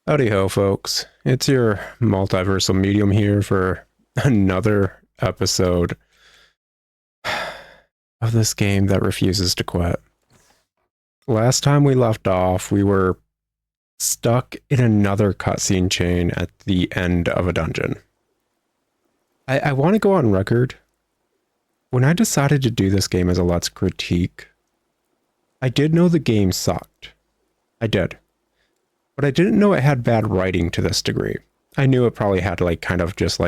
Howdy ho, folks. It's your multiversal medium here for another episode of this game that refuses to quit. Last time we left off, we were stuck in another cutscene chain at the end of a dungeon. I want to go on record. When I decided to do this game as a Let's Critique, I did know the game sucked. I did. But I didn't know it had bad writing to this degree. I knew it probably had kind of just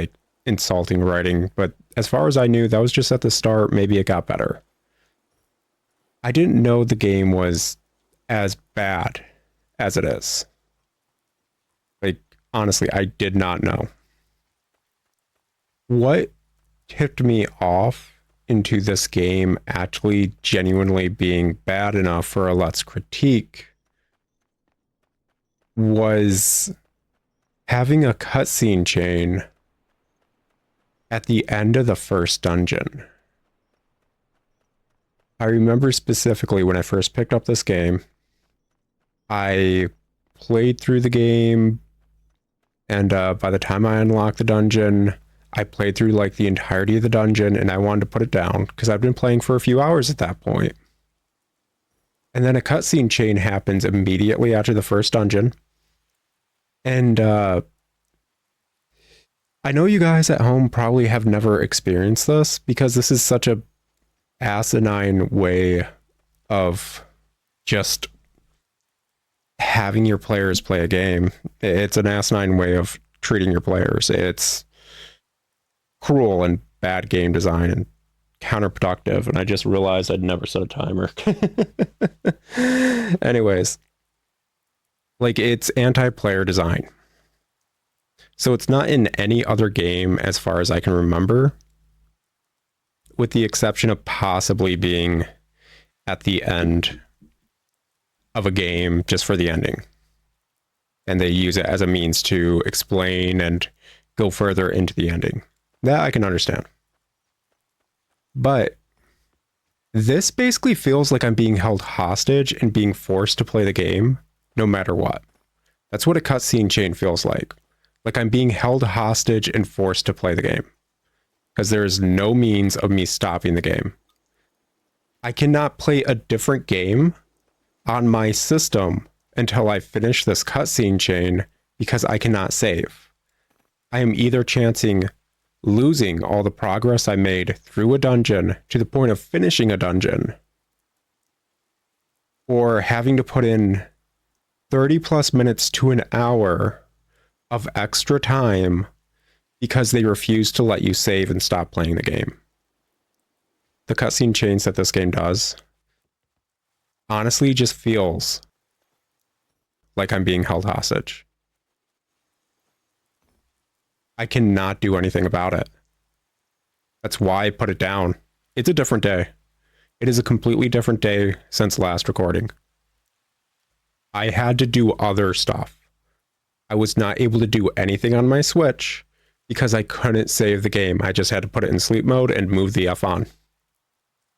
insulting writing, but as far as I knew, that was just at the start. Maybe it got better. I didn't know the game was as bad as it is. Honestly, I did not know. What tipped me off into this game actually genuinely being bad enough for a Let's Critique was having a cutscene chain at the end of the first dungeon. I remember specifically when I first picked up this game, I played through the game, and by the time I unlocked the dungeon, I played through the entirety of the dungeon, and I wanted to put it down because I've been playing for a few hours at that point. And then a cutscene chain happens immediately after the first dungeon. And I know you guys at home probably have never experienced this because this is such a asinine way of just having your players play a game. It's an asinine way of treating your players. It's cruel and bad game design and counterproductive. And I just realized I'd never set a timer. Anyways. It's anti-player design. So it's not in any other game as far as I can remember, with the exception of possibly being at the end of a game just for the ending. And they use it as a means to explain and go further into the ending. That I can understand. But this basically feels like I'm being held hostage and being forced to play the game no matter what. That's what a cutscene chain feels like. Like I'm being held hostage and forced to play the game. Because there is no means of me stopping the game. I cannot play a different game on my system until I finish this cutscene chain because I cannot save. I am either chancing losing all the progress I made through a dungeon to the point of finishing a dungeon, or having to put in 30 plus minutes to an hour of extra time because they refuse to let you save and stop playing the game. The cutscene chains that this game does honestly just feels like I'm being held hostage. I cannot do anything about it. That's why I put it down. It's a different day. It is a completely different day since last recording. I had to do other stuff. I was not able to do anything on my Switch because I couldn't save the game. I just had to put it in sleep mode and move the F on.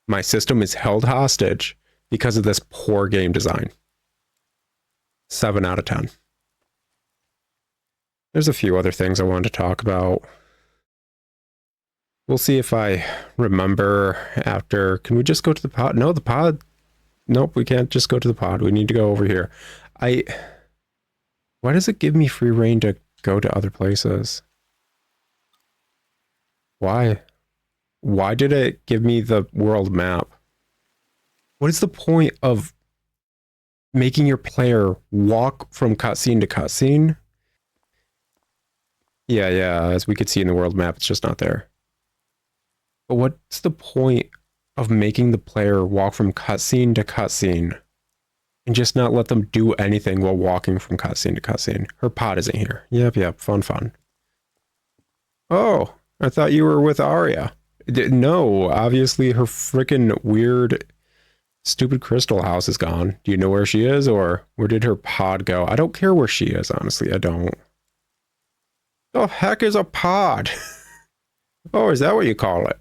My system is held hostage because of this poor game design. 7 out of 10. There's a few other things I wanted to talk about. We'll see if I remember after. Can we just go to the pod? No, the pod. Nope, we can't just go to the pod. We need to go over here. Why does it give me free reign to go to other places? Why? Why did it give me the world map? What is the point of making your player walk from cutscene to cutscene? Yeah, as we could see in the world map, it's just not there. But what's the point of making the player walk from cutscene to cutscene and just not let them do anything while walking from cutscene to cutscene? Her pod isn't here. Yep, fun. Oh, I thought you were with Arya. No, obviously her freaking weird, stupid crystal house is gone. Do you know where she is, or where did her pod go? I don't care where she is, honestly, I don't. The heck is a pod? Oh, is that what you call it?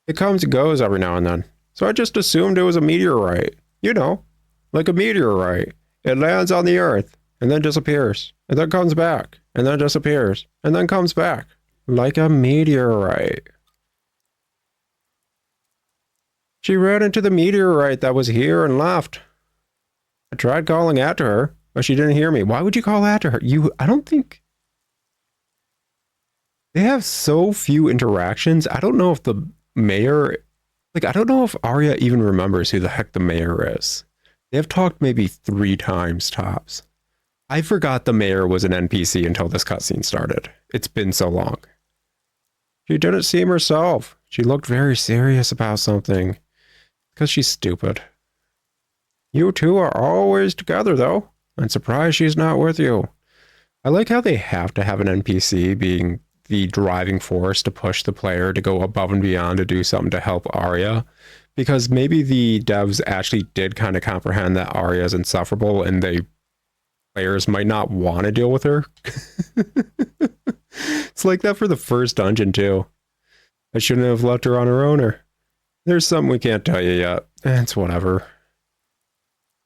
It comes and goes every now and then. So I just assumed it was a meteorite. You know, like a meteorite. It lands on the earth and then disappears, and then comes back, and then disappears, and then comes back. Like a meteorite. She ran into the meteorite that was here and left. I tried calling after her, but she didn't hear me. Why would you call after her? I don't think... They have so few interactions. I don't know if the mayor... Like, I don't know if Arya even remembers who the heck the mayor is. They have talked maybe 3 times tops. I forgot the mayor was an NPC until this cutscene started. It's been so long. She didn't seem herself. She looked very serious about something. Because she's stupid. You two are always together, though. I'm surprised she's not with you. I like how they have to have an NPC being the driving force to push the player to go above and beyond to do something to help Arya. Because maybe the devs actually did kind of comprehend that Arya is insufferable and players might not want to deal with her. It's like that for the first dungeon, too. I shouldn't have left her on her own, or... There's something we can't tell you yet. It's whatever.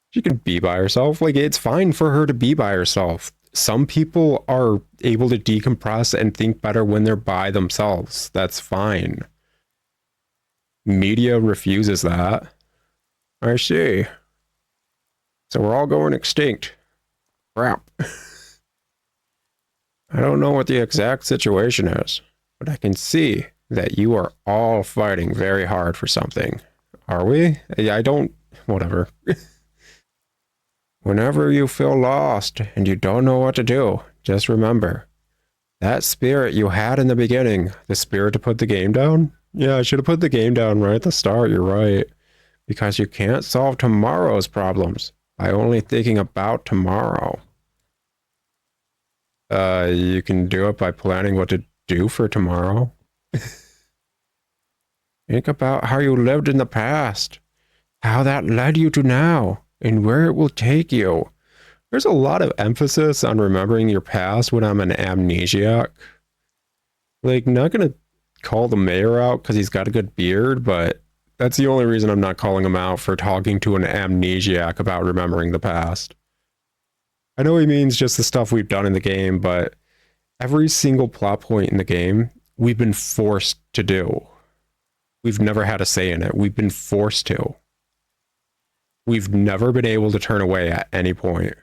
She can be by herself. Like, it's fine for her to be by herself. Some people are able to decompress and think better when they're by themselves. That's fine. Media refuses that. I see. So we're all going extinct. Crap. I don't know what the exact situation is, but I can see that you are all fighting very hard for something. Are we? I don't... Whatever. Whenever you feel lost and you don't know what to do, just remember, that spirit you had in the beginning, the spirit to put the game down? Yeah, I should have put the game down right at the start, you're right. Because you can't solve tomorrow's problems by only thinking about tomorrow. You can do it by planning what to do for tomorrow. Think about how you lived in the past, how that led you to now, and where it will take you. There's a lot of emphasis on remembering your past when I'm an amnesiac. Like, not gonna call the mayor out because he's got a good beard, but that's the only reason I'm not calling him out for talking to an amnesiac about remembering the past. I know he means just the stuff we've done in the game, but every single plot point in the game, we've been forced to do. We've never had a say in it. We've been forced to. We've never been able to turn away at any point.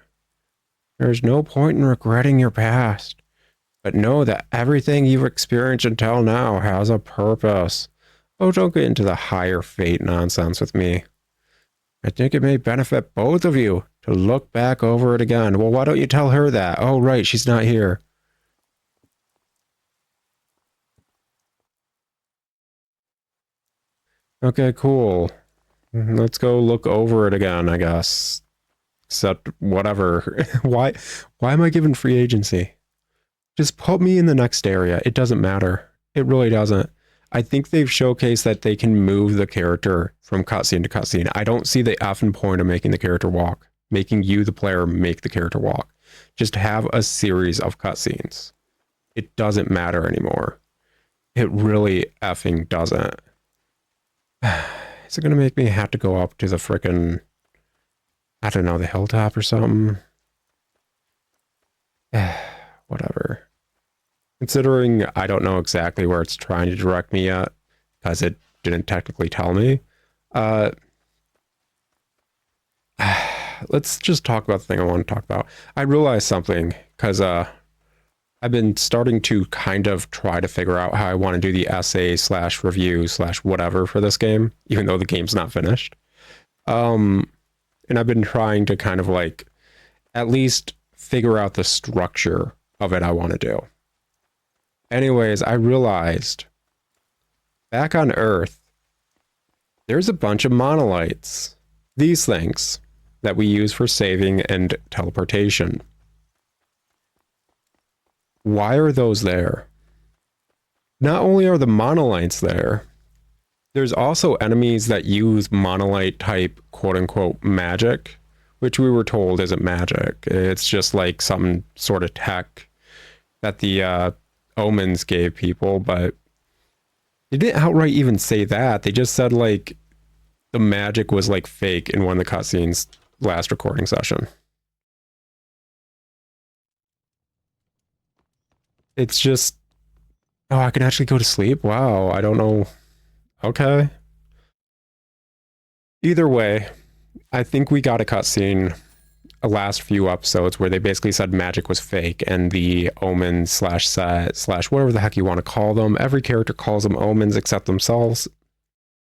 There's no point in regretting your past, but know that everything you've experienced until now has a purpose. Oh, don't get into the higher fate nonsense with me. I think it may benefit both of you to look back over it again. Well, why don't you tell her that? Oh, right, she's not here. Okay, cool. Let's go look over it again, I guess. Except, whatever. Why am I given free agency? Just put me in the next area. It doesn't matter. It really doesn't. I think they've showcased that they can move the character from cutscene to cutscene. I don't see the effing point of making the character walk. Making you, the player, make the character walk. Just have a series of cutscenes. It doesn't matter anymore. It really effing doesn't. Is it going to make me have to go up to the frickin', I don't know, the hilltop or something? Whatever. Considering I don't know exactly where it's trying to direct me yet, because it didn't technically tell me. Let's just talk about the thing I want to talk about. I realized something, because I've been starting to kind of try to figure out how I want to do the essay / review / whatever for this game, even though the game's not finished. And I've been trying to kind of like at least figure out the structure of it I want to do. Anyways, I realized back on Earth, there's a bunch of monolites. These things that we use for saving and teleportation. Why are those there? Not only are the monolites there, there's also enemies that use monolite type quote-unquote magic, which we were told isn't magic. It's just like some sort of tech that the omens gave people, but they didn't outright even say that. They just said like the magic was like fake in one of the cutscenes last recording session. It's just, oh, I can actually go to sleep? Wow, I don't know. Okay. Either way, I think we got a cutscene a last few episodes where they basically said magic was fake and the omens slash set slash whatever the heck you want to call them. Every character calls them omens except themselves.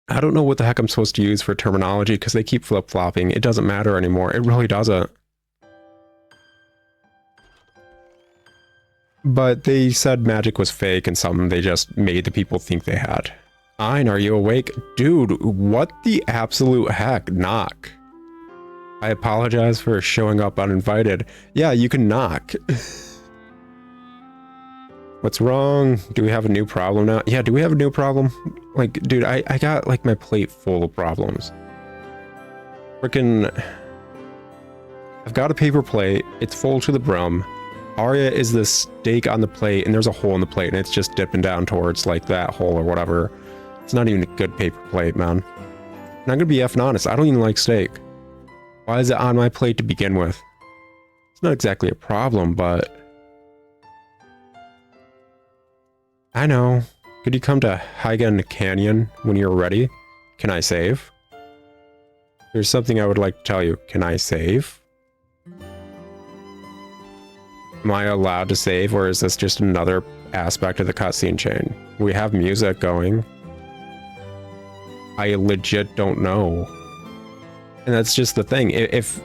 I don't know what the heck I'm supposed to use for terminology because they keep flip-flopping. It doesn't matter anymore. It really doesn't. But they said magic was fake and something they just made the people think they had. Fine, are you awake? Dude, what the absolute heck? Knock. I apologize for showing up uninvited. Yeah, you can knock. What's wrong? Do we have a new problem now? Yeah, do we have a new problem? Like, dude, I got like my plate full of problems. Frickin'... I've got a paper plate. It's full to the brim. Arya is the steak on the plate, and there's a hole in the plate, and it's just dipping down towards, like, that hole or whatever. It's not even a good paper plate, man. And I'm gonna be effing honest, I don't even like steak. Why is it on my plate to begin with? It's not exactly a problem, but... I know. Could you come to Hygen Canyon when you're ready? Can I save? There's something I would like to tell you. Can I save? Am I allowed to save, or is this just another aspect of the cutscene chain? We have music going. I legit don't know. And that's just the thing. If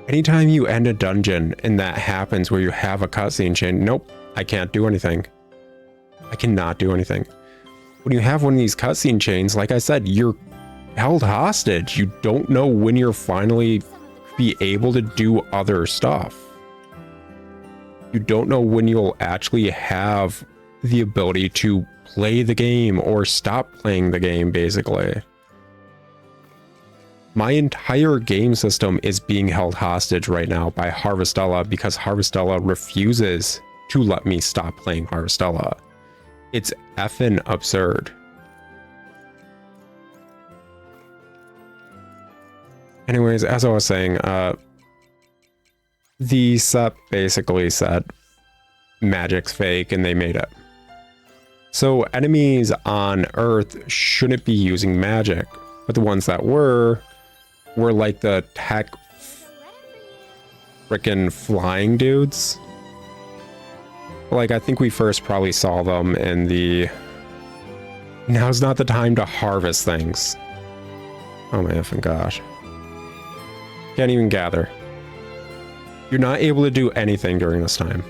anytime you end a dungeon and that happens where you have a cutscene chain, nope, I can't do anything. I cannot do anything. When you have one of these cutscene chains, like I said, you're held hostage. You don't know when you're finally be able to do other stuff. You don't know when you'll actually have the ability to play the game or stop playing the game, basically. My entire game system is being held hostage right now by Harvestella because Harvestella refuses to let me stop playing Harvestella. It's effing absurd. Anyways, as I was saying, the set basically said magic's fake and they made it. So enemies on Earth shouldn't be using magic, but the ones that were like the tech frickin' flying dudes. Like, I think we first probably saw them in the... Now's not the time to harvest things. Oh my effing gosh. Can't even gather. You're not able to do anything during this time.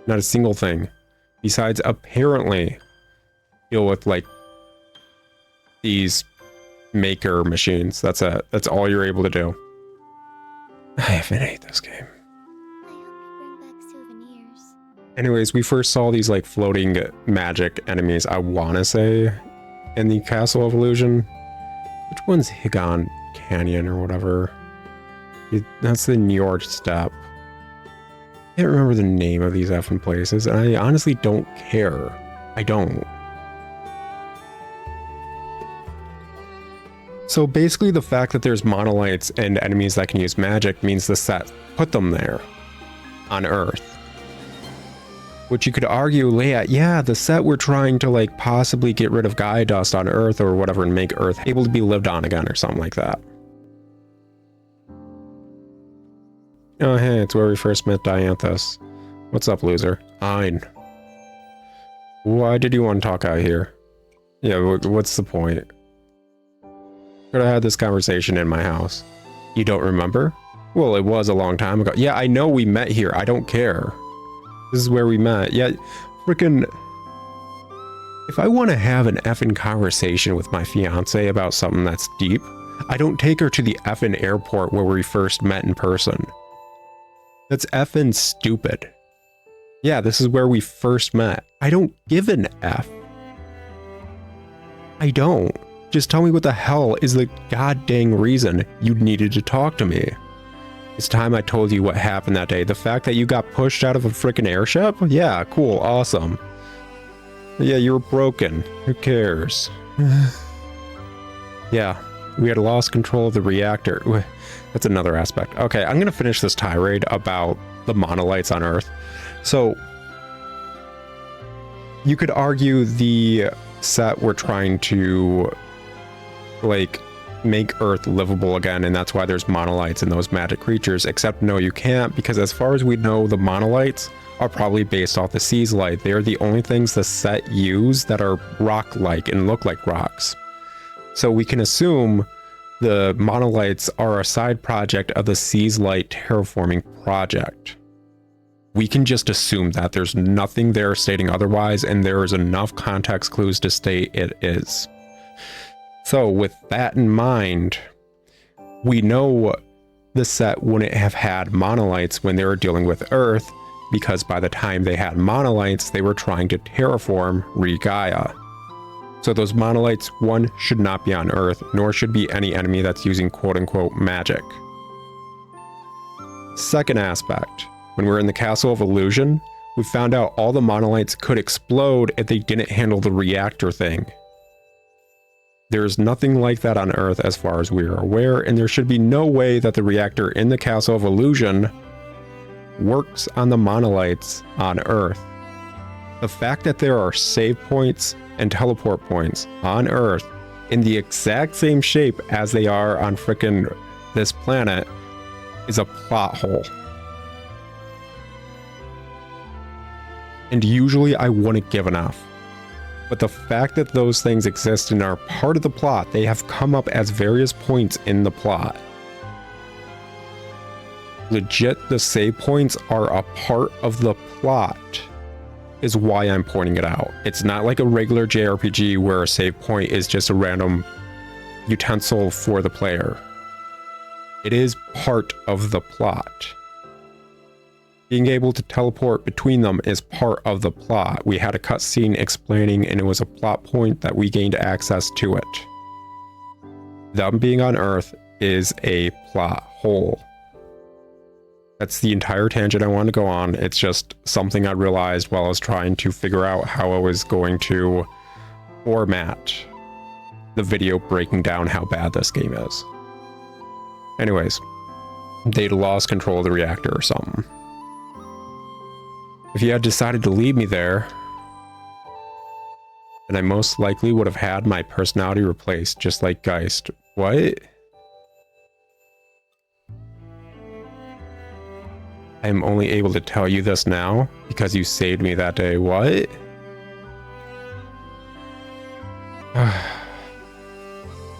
Not a single thing. Besides, apparently, deal with, like, these maker machines. That's it. That's all you're able to do. I haven't hate this game. I hope you bring back souvenirs. Anyways, we first saw these, like, floating magic enemies, I want to say, in the Castle of Illusion. Which one's Hygen Canyon or whatever? That's the New York step. I can't remember the name of these effing places, and I honestly don't care. I don't. So basically the fact that there's monolites and enemies that can use magic means the set put them there on Earth. Which you could argue, yeah, the set were trying to like possibly get rid of Gaia dust on Earth or whatever and make Earth able to be lived on again or something like that. Oh hey, it's where we first met Dianthus. What's up, loser? Fine. Why did you want to talk out here? Yeah, what's the point? Could have had this conversation in my house. You don't remember? Well, it was a long time ago. Yeah, I know we met here. I don't care. This is where we met. Yeah, frickin'... If I want to have an effing conversation with my fiance about something that's deep, I don't take her to the effing airport where we first met in person. That's effing stupid. Yeah, this is where we first met. I don't give an F. I don't. Just tell me what the hell is the goddamn reason you needed to talk to me. It's time I told you what happened that day. The fact that you got pushed out of a freaking airship? Yeah, cool, awesome. Yeah, you were broken. Who cares? Yeah, we had lost control of the reactor. That's another aspect. Okay, I'm gonna finish this tirade about the monolites on Earth. So you could argue the set were trying to like make Earth livable again, and that's why there's monolites and those magic creatures, except no, you can't, because as far as we know, the monolites are probably based off the sea's light. They are the only things the set use that are rock-like and look like rocks. So we can assume the monolites are a side project of the sea's light terraforming project. We can just assume that there's nothing there stating otherwise, and there is enough context clues to state it is. So with that in mind, we know the set wouldn't have had monolites when they were dealing with Earth, because by the time they had monolites, they were trying to terraform Re-Gaia. So those monolites, one, should not be on Earth, nor should be any enemy that's using quote-unquote magic. Second aspect, when we were in the Castle of Illusion, we found out all the monolites could explode if they didn't handle the reactor thing. There is nothing like that on Earth as far as we are aware, and there should be no way that the reactor in the Castle of Illusion works on the monolites on Earth. The fact that there are save points and teleport points on Earth in the exact same shape as they are on frickin' this planet is a plot hole. And usually I wouldn't give enough. But the fact that those things exist and are part of the plot, they have come up as various points in the plot. Legit, the save points are a part of the plot, is why I'm pointing it out. It's not like a regular JRPG where a save point is just a random utensil for the player. It is part of the plot. Being able to teleport between them is part of the plot. We had a cutscene explaining, and it was a plot point that we gained access to it. Them being on Earth is a plot hole. That's the entire tangent I wanted to go on. It's just something I realized while I was trying to figure out how I was going to format the video breaking down how bad this game is. Anyways, they'd lost control of the reactor or something. If you had decided to leave me there, then I most likely would have had my personality replaced, just like Geist. What? I'm only able to tell you this now because you saved me that day. What?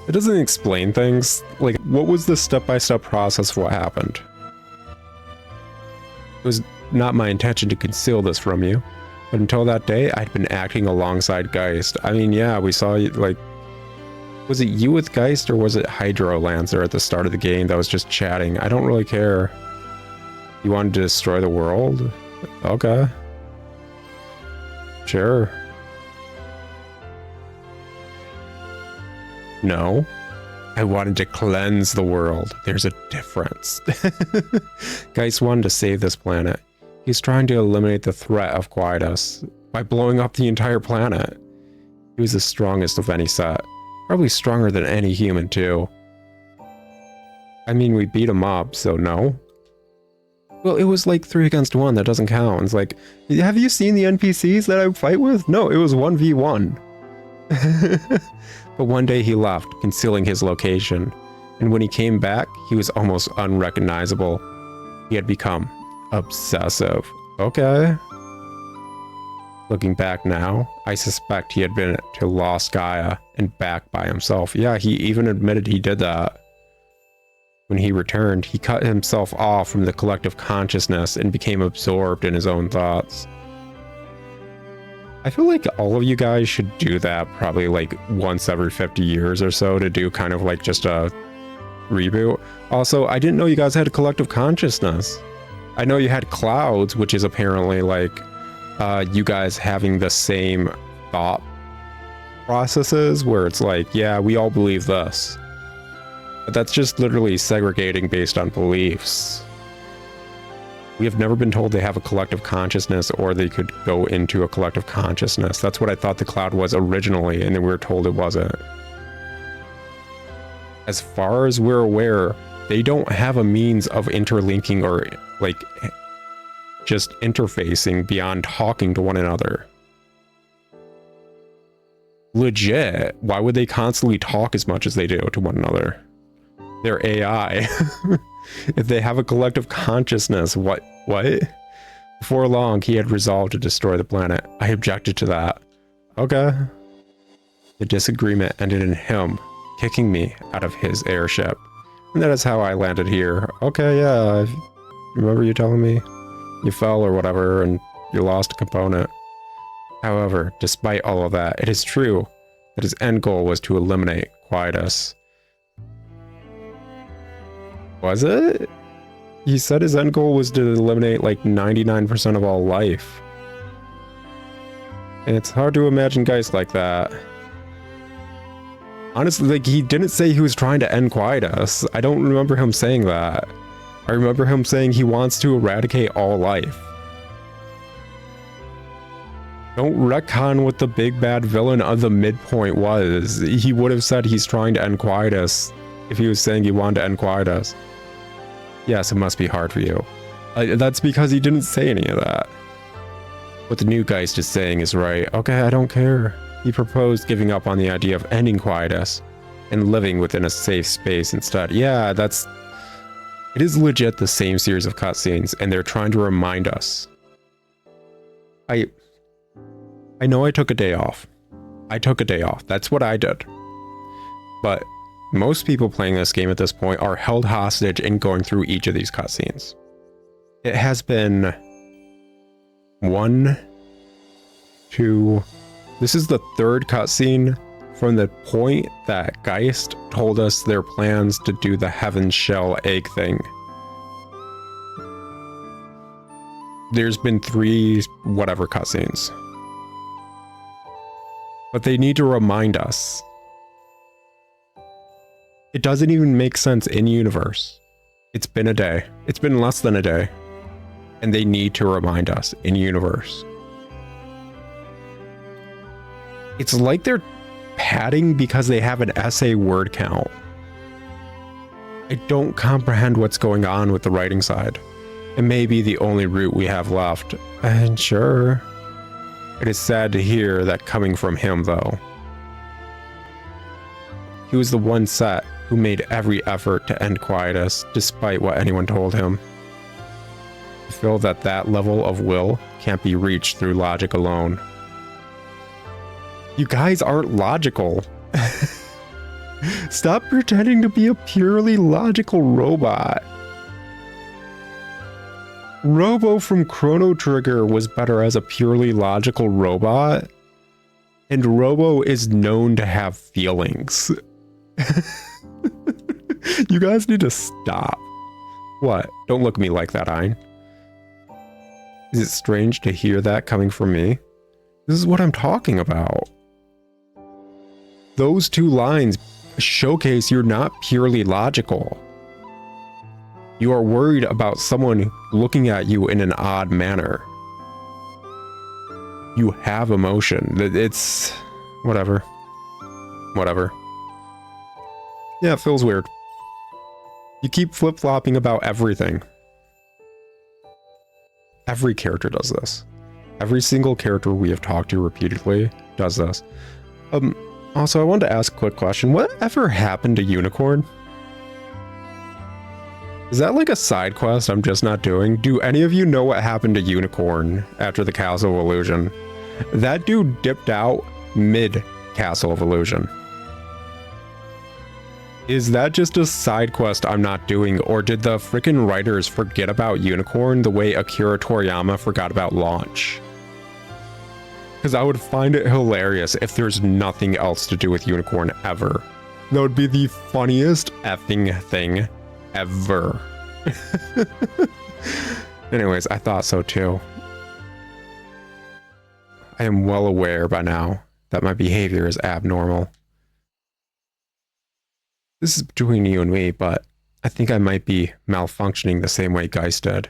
It doesn't explain things. Like, what was the step-by-step process of what happened? It was not my intention to conceal this from you, but until that day, I'd been acting alongside Geist. I mean, yeah, we saw, like, was it you with Geist, or was it Hydro Lancer at the start of the game that was just chatting? I don't really care. You wanted to destroy the world? Okay. Sure. No. I wanted to cleanse the world. There's a difference. Geist wanted to save this planet. He's trying to eliminate the threat of Quietus by blowing up the entire planet. He was the strongest of any set. Probably stronger than any human, too. I mean, we beat him up, so no. Well, it was like 3 against 1. That doesn't count. It's like, have you seen the NPCs that I fight with? No, it was 1v1. But one day he left, concealing his location. And when he came back, he was almost unrecognizable. He had become obsessive. Okay. Looking back now, I suspect he had been to Lost Gaia and back by himself. Yeah, he even admitted he did that. When he returned, he cut himself off from the collective consciousness and became absorbed in his own thoughts. I feel like all of you guys should do that probably like once every 50 years or so to do kind of like just a reboot. Also, I didn't know you guys had a collective consciousness. I know you had clouds, which is apparently like you guys having the same thought processes where it's like, yeah, we all believe this. But that's just literally segregating based on beliefs. We have never been told they have a collective consciousness or they could go into a collective consciousness. That's what I thought the cloud was originally, and then we were told it wasn't. As far as we're aware, they don't have a means of interlinking or like just interfacing beyond talking to one another. Legit, why would they constantly talk as much as they do to one another? They're AI. If they have a collective consciousness, what? Before long, he had resolved to destroy the planet. I objected to that. Okay. The disagreement ended in him kicking me out of his airship. And that is how I landed here. Okay, yeah. Remember you telling me you fell or whatever and you lost a component. However, despite all of that, it is true that his end goal was to eliminate Quietus. Was it? He said his end goal was to eliminate like 99% of all life. And it's hard to imagine guys like that. Honestly, like, he didn't say he was trying to end Quietus. I don't remember him saying that. I remember him saying he wants to eradicate all life. Don't retcon what the big bad villain of the midpoint was. He would have said he's trying to end Quietus if he was saying he wanted to end Quietus. Yes, it must be hard for you. That's because he didn't say any of that. What the new Geist is saying is right. Okay, I don't care. He proposed giving up on the idea of ending Quietus and living within a safe space instead. Yeah, it is legit the same series of cutscenes, and they're trying to remind us. I know I took a day off. I took a day off. That's what I did. But most people playing this game at this point are held hostage in going through each of these cutscenes. It has been 1, 2... This is the third cutscene from the point that Geist told us their plans to do the Heaven Shell egg thing. There's been 3 whatever cutscenes. But they need to remind us. It doesn't even make sense in universe. It's been a day. It's been less than a day. And they need to remind us in universe. It's like they're padding because they have an essay word count. I don't comprehend what's going on with the writing side. It may be the only route we have left. And sure. It is sad to hear that coming from him, though. He was the one set who made every effort to end Quietus, despite what anyone told him. I feel that that level of will can't be reached through logic alone. You guys aren't logical. Stop pretending to be a purely logical robot. Robo from Chrono Trigger was better as a purely logical robot. And Robo is known to have feelings. You guys need to stop. What? Don't look at me like that, Ein. Is it strange to hear that coming from me? This is what I'm talking about. Those 2 lines showcase you're not purely logical. You are worried about someone looking at you in an odd manner. You have emotion. It's... whatever. Whatever. Yeah, it feels weird. You keep flip-flopping about everything. Every character does this. Every single character we have talked to repeatedly does this. Also, I wanted to ask a quick question. Whatever happened to Unicorn? Is that like a side quest I'm just not doing? Do any of you know what happened to Unicorn after the Castle of Illusion? That dude dipped out mid-Castle of Illusion. Is that just a side quest I'm not doing, or did the frickin' writers forget about Unicorn the way Akira Toriyama forgot about Launch? Because I would find it hilarious if there's nothing else to do with Unicorn ever. That would be the funniest effing thing ever. Anyways, I thought so too. I am well aware by now that my behavior is abnormal. This is between you and me, but I think I might be malfunctioning the same way Geist did.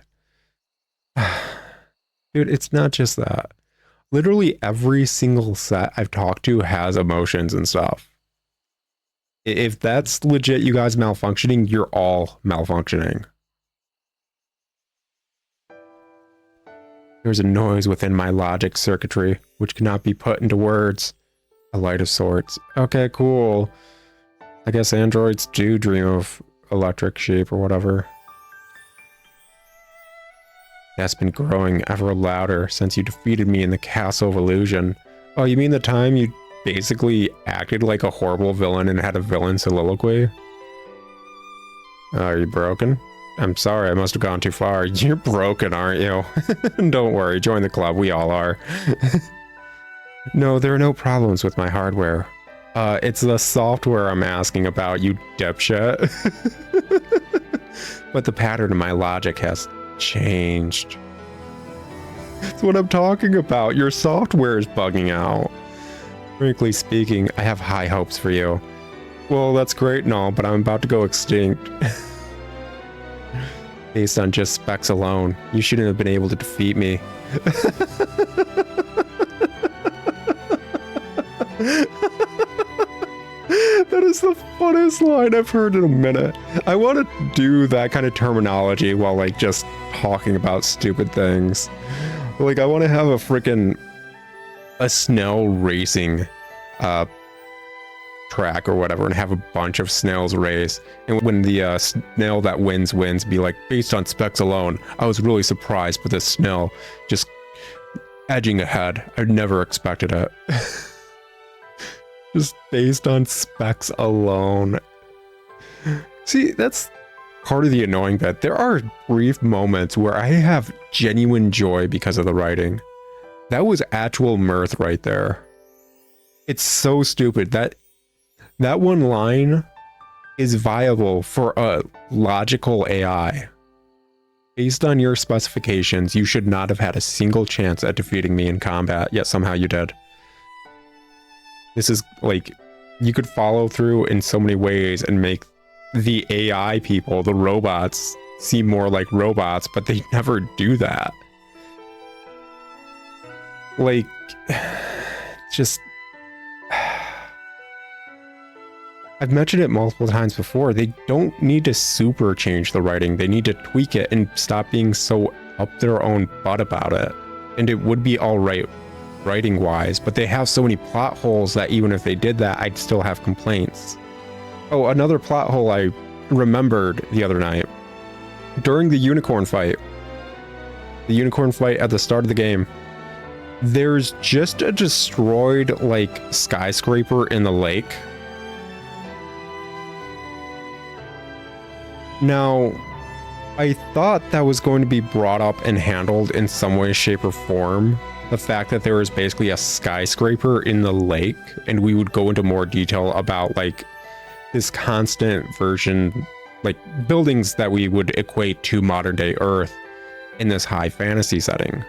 Dude, it's not just that. Literally every single set I've talked to has emotions and stuff. If that's legit you guys malfunctioning, you're all malfunctioning. There's a noise within my logic circuitry, which cannot be put into words. A light of sorts. Okay, cool. I guess androids do dream of electric sheep or whatever. That's been growing ever louder since you defeated me in the Castle of Illusion. Oh, you mean the time you basically acted like a horrible villain and had a villain soliloquy? Are you broken? I'm sorry, I must have gone too far. You're broken, aren't you? Don't worry, join the club, we all are. No, there are no problems with my hardware. It's the software I'm asking about, you dipshit. But the pattern of my logic has changed. That's what I'm talking about. Your software is bugging out. Frankly speaking, I have high hopes for you. Well, that's great and all, but I'm about to go extinct. Based on just specs alone, you shouldn't have been able to defeat me. That is the funniest line I've heard in a minute. I want to do that kind of terminology while like just talking about stupid things. Like I want to have a snail racing track or whatever and have a bunch of snails race, and when the snail that wins be like, based on specs alone, I was really surprised with this snail just edging ahead. I never expected it. Just based on specs alone. See, that's part of the annoying bit. There are brief moments where I have genuine joy because of the writing. That was actual mirth right there. It's so stupid that one line is viable for a logical AI. Based on your specifications, you should not have had a single chance at defeating me in combat, yet somehow you did. This is like, you could follow through in so many ways and make the AI people, the robots, seem more like robots, but they never do that. Like, just... I've mentioned it multiple times before, they don't need to super change the writing, they need to tweak it and stop being so up their own butt about it. And it would be alright writing wise, but they have so many plot holes that even if they did that, I'd still have complaints. Oh, another plot hole I remembered the other night. During the unicorn fight at the start of the game, there's just a destroyed, like, skyscraper in the lake. Now, I thought that was going to be brought up and handled in some way, shape, or form. The fact that there was basically a skyscraper in the lake, and we would go into more detail about, like, this constant version, like, buildings that we would equate to modern day Earth in this high fantasy setting.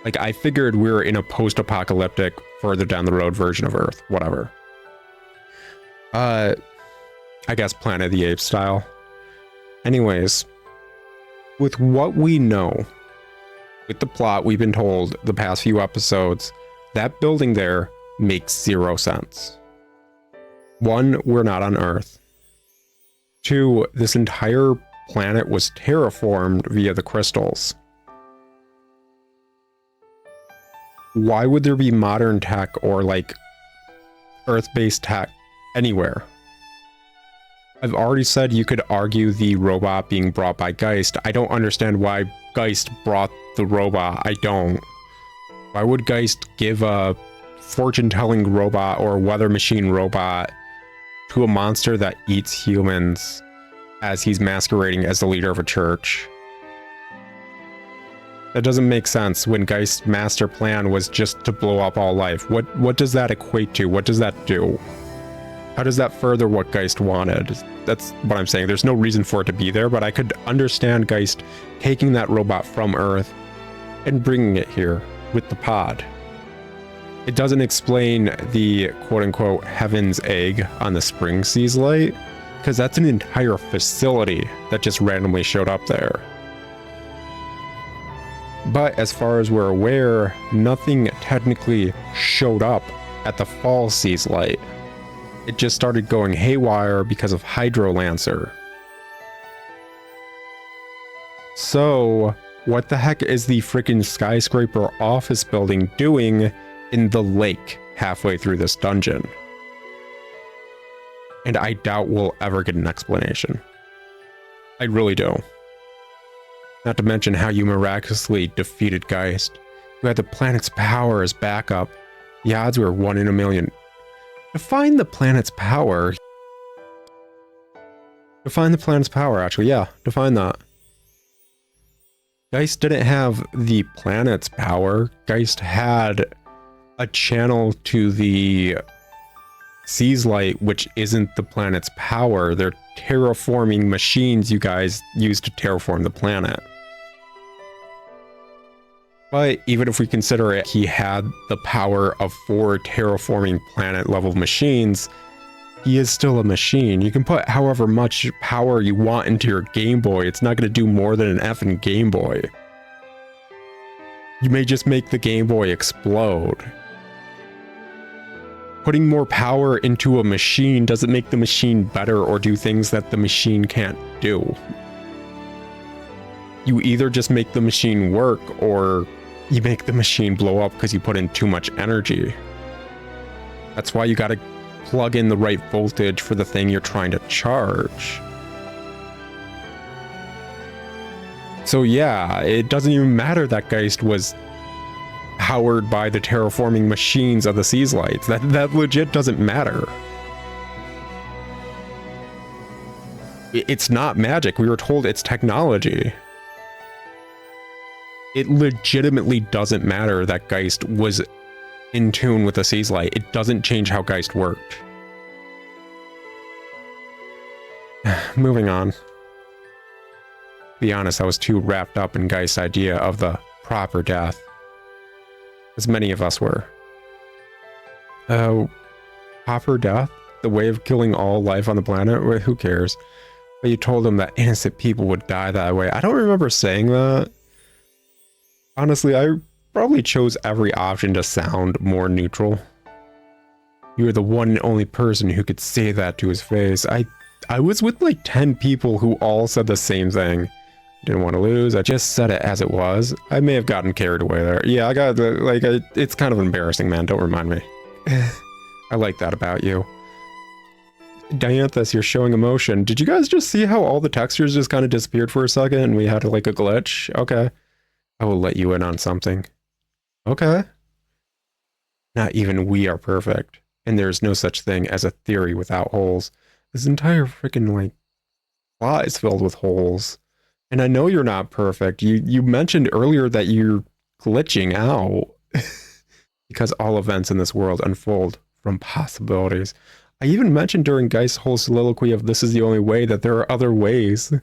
Like, I figured we were in a post-apocalyptic, further down the road version of Earth, whatever. I guess Planet of the Apes style. Anyways, with what we know, with the plot we've been told the past few episodes, that building there makes zero sense. 1, we're not on Earth. 2, this entire planet was terraformed via the crystals. Why would there be modern tech or like Earth-based tech anywhere? I've already said you could argue the robot being brought by Geist. I don't understand why Geist brought the robot. I don't. Why would Geist give a fortune-telling robot or weather machine robot to a monster that eats humans as he's masquerading as the leader of a church? That doesn't make sense when Geist's master plan was just to blow up all life. What does that equate to? What does that do? How does that further what Geist wanted? That's what I'm saying. There's no reason for it to be there, but I could understand Geist taking that robot from Earth and bringing it here with the pod. It doesn't explain the quote-unquote heaven's egg on the Spring Seas light, because that's an entire facility that just randomly showed up there. But as far as we're aware, nothing technically showed up at the Fall Seas light. It just started going haywire because of Hydrolancer. So, What the heck is the freaking skyscraper office building doing in the lake halfway through this dungeon? And I doubt we'll ever get an explanation. I really do. Not to mention how you miraculously defeated Geist, who had the planet's power as backup. The odds were 1 in a million. Define the planet's power. Define the planet's power, actually. Yeah, define that. Geist didn't have the planet's power. Geist had a channel to the sea's light, which isn't the planet's power. They're terraforming machines you guys use to terraform the planet. But even if we consider it, he had the power of 4 terraforming planet level machines, he is still a machine. You can put however much power you want into your Game Boy. It's not going to do more than an effing Game Boy. You may just make the Game Boy explode. Putting more power into a machine doesn't make the machine better or do things that the machine can't do. You either just make the machine work or you make the machine blow up because you put in too much energy. That's why you gotta plug in the right voltage for the thing you're trying to charge. So yeah, it doesn't even matter that Geist was powered by the terraforming machines of the Sea's Lights. That legit doesn't matter. It's not magic. We were told it's technology. It legitimately doesn't matter that Geist was in tune with the Sea's Light. It doesn't change how Geist worked. Moving on. To be honest, I was too wrapped up in Geist's idea of the proper death. As many of us were. Proper death? The way of killing all life on the planet? Well, who cares? But you told him that innocent people would die that way. I don't remember saying that. Honestly, I probably chose every option to sound more neutral. You were the one and only person who could say that to his face. I was with like 10 people who all said the same thing. Didn't want to lose. I just said it as it was. I may have gotten carried away there. Yeah, I got it's kind of embarrassing, man. Don't remind me. I like that about you. Dianthus, you're showing emotion. Did you guys just see how all the textures just kind of disappeared for a second and we had like a glitch? Okay. I will let you in on something. Okay. Not even we are perfect. And there's no such thing as a theory without holes. This entire freaking like plot is filled with holes. And I know you're not perfect. You mentioned earlier that you're glitching out. Because all events in this world unfold from possibilities. I even mentioned during Geist's whole soliloquy of this is the only way that there are other ways.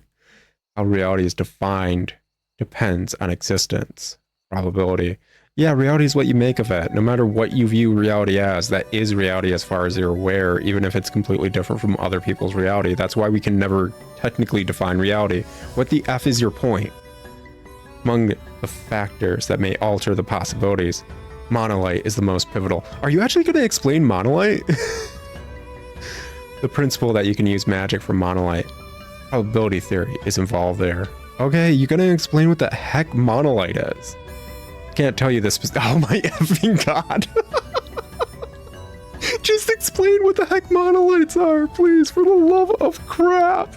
How reality is defined depends on existence, probability. Yeah, reality is what you make of it. No matter what you view reality as, that is reality as far as you're aware, even if it's completely different from other people's reality. That's why we can never technically define reality. What the F is your point? Among the factors that may alter the possibilities, monolite is the most pivotal. Are you actually going to explain monolite? The principle that you can use magic for monolite. Probability theory is involved there. Okay, you gonna explain what the heck monolite is? Can't tell you this. Oh my effing god. Just explain what the heck monolites are, please, for the love of crap.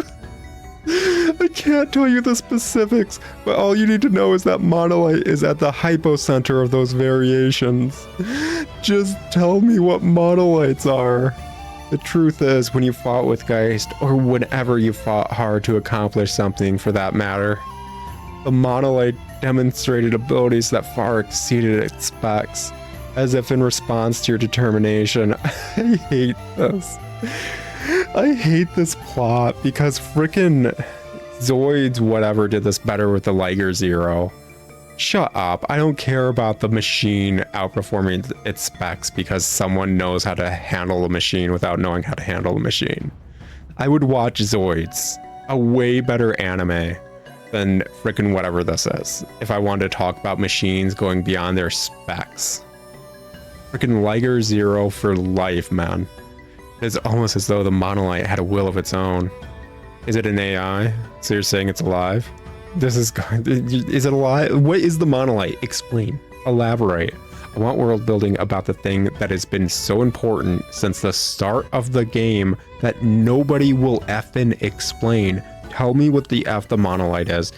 I can't tell you the specifics, but all you need to know is that monolite is at the hypocenter of those variations. Just tell me what monolites are. The truth is, when you fought with Geist, or whenever you fought hard to accomplish something for that matter, the monolith demonstrated abilities that far exceeded its specs, as if in response to your determination. I hate this. I hate this plot, because frickin' Zoids whatever did this better with the Liger Zero. Shut up. I don't care about the machine outperforming its specs because someone knows how to handle a machine without knowing how to handle a machine. I would watch Zoids, a way better anime than frickin' whatever this is, if I wanted to talk about machines going beyond their specs. Frickin' Liger Zero for life, man. It's almost as though the monolith had a will of its own. Is it an AI? So you're saying it's alive? This is is it a lie? What is the monolith? Explain. Elaborate. I want world building about the thing that has been so important since the start of the game that nobody will effing explain. Tell me what the F the monolith is.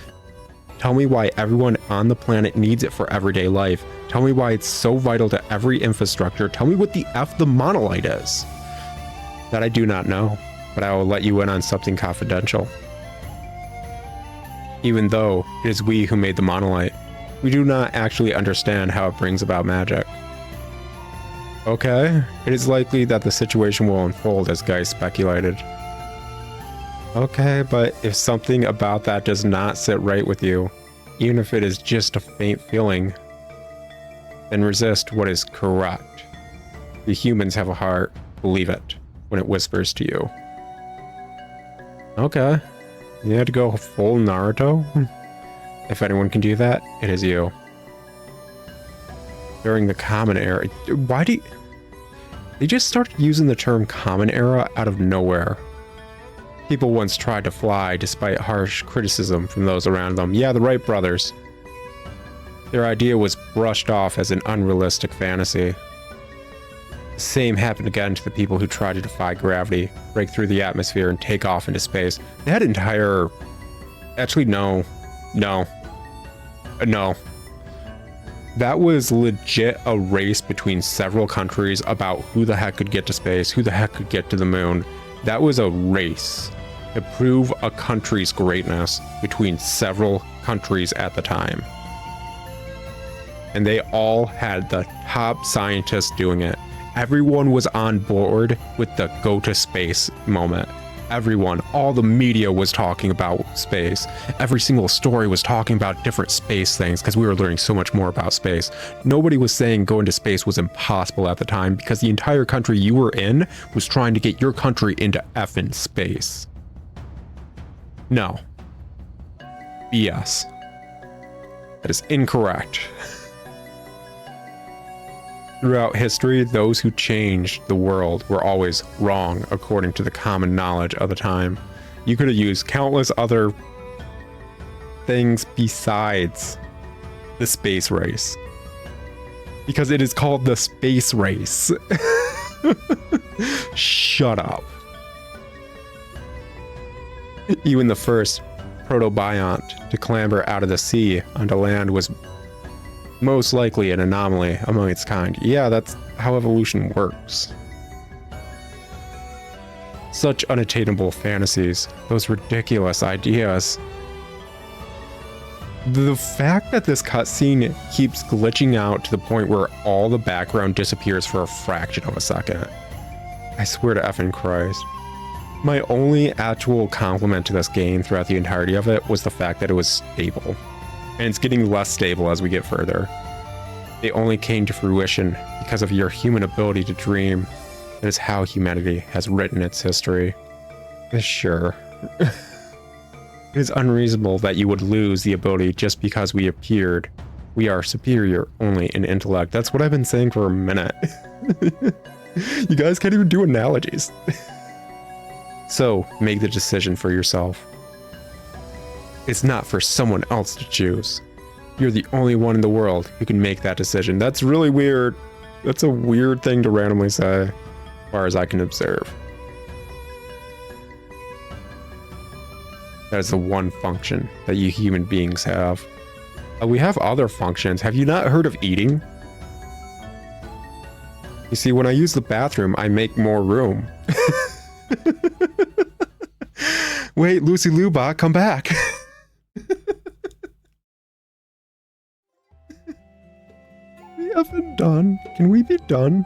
Tell me why everyone on the planet needs it for everyday life. Tell me why it's so vital to every infrastructure. Tell me what the F the monolith is. That I do not know, but I will let you in on something confidential. Even though it is we who made the monolith, we do not actually understand how it brings about magic. Okay, it is likely that the situation will unfold as Guy speculated. Okay, but if something about that does not sit right with you, even if it is just a faint feeling, then resist what is correct. The humans have a heart, believe it, when it whispers to you. Okay, you had to go full Naruto? If anyone can do that, it is you. During the Common Era, why do you... They just started using the term Common Era out of nowhere. People once tried to fly despite harsh criticism from those around them. Yeah, the Wright brothers. Their idea was brushed off as an unrealistic fantasy. The same happened again to the people who tried to defy gravity, break through the atmosphere, and take off into space. They had entire... Actually, no. That was legit a race between several countries about who the heck could get to space, who the heck could get to the moon. That was a race to prove a country's greatness between several countries at the time. And they all had the top scientists doing it. Everyone was on board with the go to space moment. Everyone, all the media was talking about space. Every single story was talking about different space things because we were learning so much more about space. Nobody was saying going to space was impossible at the time because the entire country you were in was trying to get your country into effing space. No. BS. That is incorrect. Throughout history, those who changed the world were always wrong, according to the common knowledge of the time. You could have used countless other things besides the space race. Because it is called the space race. Shut up. Even the first protobiont to clamber out of the sea onto land was most likely an anomaly among its kind. Yeah, that's how evolution works. Such unattainable fantasies, those ridiculous ideas. The fact that this cutscene keeps glitching out to the point where all the background disappears for a fraction of a second. I swear to effing Christ. My only actual compliment to this game throughout the entirety of it was the fact that it was stable. And it's getting less stable as we get further. They only came to fruition because of your human ability to dream. That is how humanity has written its history. Sure. It is unreasonable that you would lose the ability just because we appeared. We are superior only in intellect. That's what I've been saying for a minute. You guys can't even do analogies. So, make the decision for yourself. It's not for someone else to choose. You're the only one in the world who can make that decision. That's really weird. That's a weird thing to randomly say, as far as I can observe. That is the one function that you human beings have. We have other functions. Have you not heard of eating? You see, when I use the bathroom, I make more room. Wait, Lucy Lubot, come back. We haven't done. Can we be done?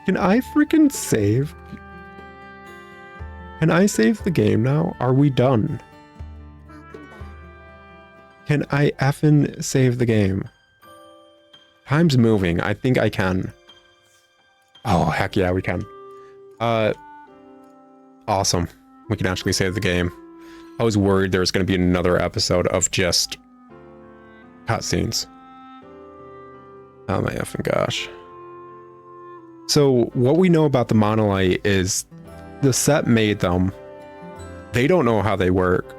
Can I freaking save? Can I save the game now? Are we done? Can I effing save the game? Time's moving. I think I can. Oh, heck yeah, we can. Awesome. We can actually save the game. I was worried there was going to be another episode of just cutscenes. Oh my effing gosh. So what we know about the monolith is the set made them. They don't know how they work.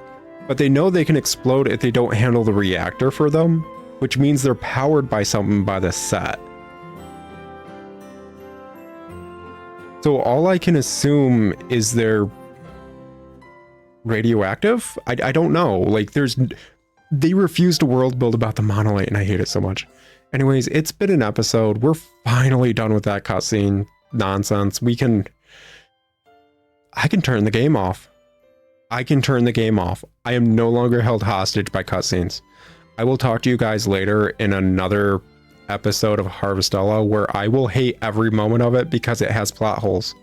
But they know they can explode if they don't handle the reactor for them, which means they're powered by something by the set. So all I can assume is they're radioactive? I don't know. Like, they refuse to world build about the monolith, and I hate it so much. Anyways, it's been an episode. We're finally done with that cutscene nonsense. I can turn the game off. I can turn the game off. I am no longer held hostage by cutscenes. I will talk to you guys later in another episode of Harvestella where I will hate every moment of it because it has plot holes.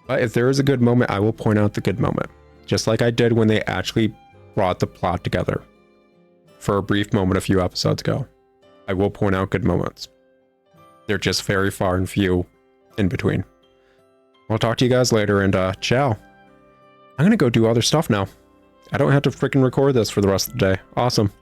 But if there is a good moment, I will point out the good moment. Just like I did when they actually brought the plot together. For a brief moment a few episodes ago. I will point out good moments. They're just very far and few in between. I'll talk to you guys later, and ciao. I'm gonna go do other stuff now. I don't have to freaking record this for the rest of the day. Awesome.